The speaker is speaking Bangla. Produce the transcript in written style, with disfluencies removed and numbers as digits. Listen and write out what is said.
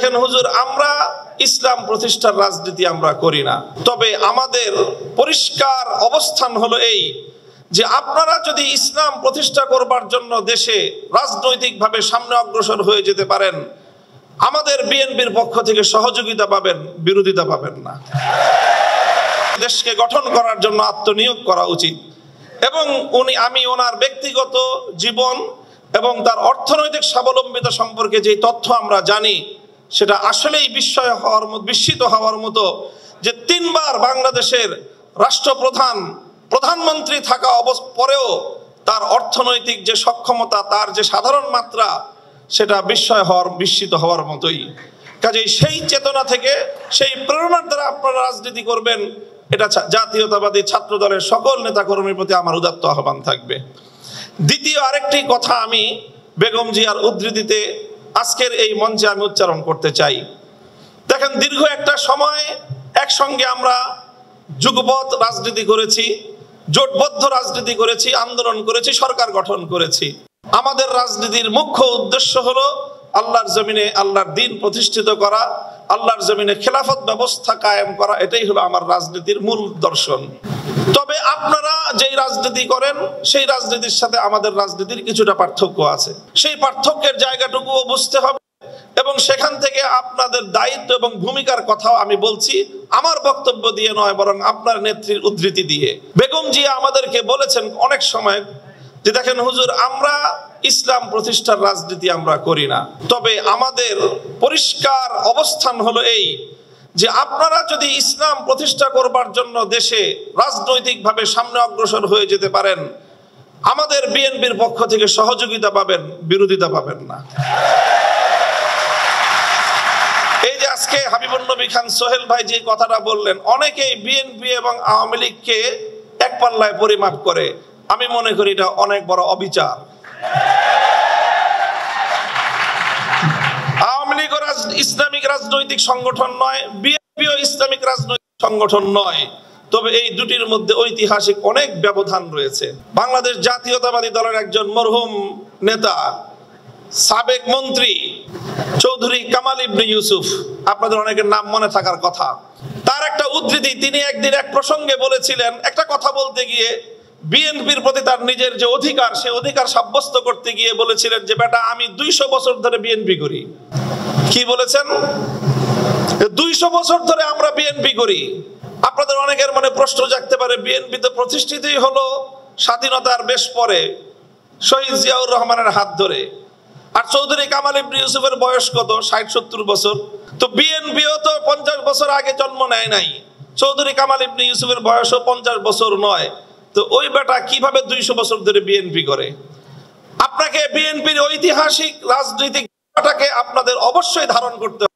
দেখেন হুজুর, আমরা ইসলাম প্রতিষ্ঠার রাজনীতি আমরা করি না, তবে আমাদের পরিষ্কার অবস্থান হলো এই যে আপনারা যদি ইসলাম প্রতিষ্ঠা করবার জন্য দেশে রাজনৈতিকভাবে সামনে অগ্রসর হয়ে যেতে পারেন, আমাদের বিএনপির পক্ষ থেকে সহযোগিতা পাবেন, বিরোধিতা পাবেন না। দেশকে গঠন করার জন্য আত্মনিয়োগ করা উচিত। এবং আমি ওনার ব্যক্তিগত জীবন এবং তার অর্থনৈতিক স্বাবলম্বিতা সম্পর্কে যে তথ্য আমরা জানি, সেটা আসলেই বিস্মিত হওয়ার মতো যে 3 বার বাংলাদেশের রাষ্ট্রপ্রধান, প্রধানমন্ত্রী থাকা পরেও তার অর্থনৈতিক যে সক্ষমতা, তার যে সাধারণ মাত্রা, সেটা বিস্মিত হওয়ার মতোই। কাজেই সেই চেতনা থেকে, সেই প্রেরণার দ্বারা আপনারা রাজনীতি করবেন, এটা জাতীয়তাবাদী ছাত্র দলের সকল নেতাকর্মীর প্রতি আমার উদাত্ত আহ্বান থাকবে। দ্বিতীয় আরেকটি কথা আমি বেগম জিয়ার উদ্ধৃতিতে আজকের এই মঞ্চে আমি উচ্চারণ করতে চাই। দেখেন, দীর্ঘ একটা সময় একসঙ্গে আমরা যুগপৎ রাজনীতি করেছি, জোটবদ্ধ রাজনীতি করেছি, আন্দোলন করেছি, সরকার গঠন করেছি। আমাদের রাজনীতির মুখ্য উদ্দেশ্য হলো আল্লাহর জমিনে আল্লাহর দ্বীন প্রতিষ্ঠিত করা, আল্লাহর জমিনে খেলাফত ব্যবস্থা কায়েম করা। এটাই হলো আমার রাজনীতির মূল দর্শন। তবে আপনারা যেই রাজনীতি করেন, সেই রাজনীতির সাথে আমাদের রাজনীতির কিছুটা পার্থক্য আছে। সেই পার্থক্যের জায়গাটুকুও বুঝতে হবে এবং সেখান থেকে আপনাদের দায়িত্ব এবং ভূমিকার কথাও আমি বলছি, আমার বক্তব্য দিয়ে নয়, বরং আপনার নেত্রীর উদ্ধৃতি দিয়ে। বেগম জিয়া আমাদেরকে বলেছেন অনেক সময় যে দেখেন হুজুর, আমরা ইসলাম প্রতিষ্ঠার রাজনীতি আমরা করি না, তবে আমাদের পরিষ্কার অবস্থান হলো এই যে আপনারা যদি ইসলাম প্রতিষ্ঠা করবার জন্য দেশে রাজনৈতিকভাবে সামনে অগ্রসর হয়ে যেতে পারেন, আমাদের বিএনপির পক্ষ থেকে সহযোগিতা পাবেন, বিরোধিতা পাবেন না। এই যে আজকে হাবিবুন নবী খান সোহেল ভাই যে কথাটা বললেন, অনেকেই বিএনপি এবং আওয়ামী লীগকে এক পাল্লায় পরিমাপ করে। আমি মনে করি এটা অনেক বড় অবিচার। আওয়ামী লীগ ইসলামিক রাজনৈতিক সংগঠন নয়, বিএনপিও ইসলামিক রাজনৈতিক সংগঠন নয়, তবে এই দুটির মধ্যে ঐতিহাসিক অনেক ব্যবধান রয়েছে। বাংলাদেশ জাতীয়তাবাদী দলের একজন মরহুম নেতা, সাবেক মন্ত্রী চৌধুরী কামাল ইবনে ইউসুফ, আপনাদের অনেকের নাম মনে থাকার কথা, তার একটা উদ্ধৃতি, তিনি একদিন এক প্রসঙ্গে বলেছিলেন, একটা কথা বলতে গিয়ে বিএনপির প্রতি তার নিজের যে অধিকার, সে অধিকার সাব্যস্ত করতে গিয়ে বলেছিলেন যে বেটা, আমি 200 বছর ধরে বিএনপি করি। কি বলেছেন? 200 বছর ধরে আমরা বিএনপি করি। আপনাদের অনেকের মনে প্রশ্ন জাগতে পারে, বিএনপি তো প্রতিষ্ঠিতই হলো স্বাধীনতার বেশ পরে, শহীদ জিয়াউর রহমানের হাত ধরে। আর চৌধুরী কামাল ইবনে ইউসুফের বয়স কত? 60-70 বছর। তো বিএনপিও তো 50 বছর আগে জন্ম নেয় নাই। চৌধুরী কামাল ইবনে ইউসুফের বয়সও 50 বছর নয়। তো ওই বেটা কিভাবে 200 বছর ধরে বিএনপি করে? আপনাকে বিএনপির ঐতিহাসিক রাজনৈতিক আপনাদের অবশ্যই ধারণ করতে হবে।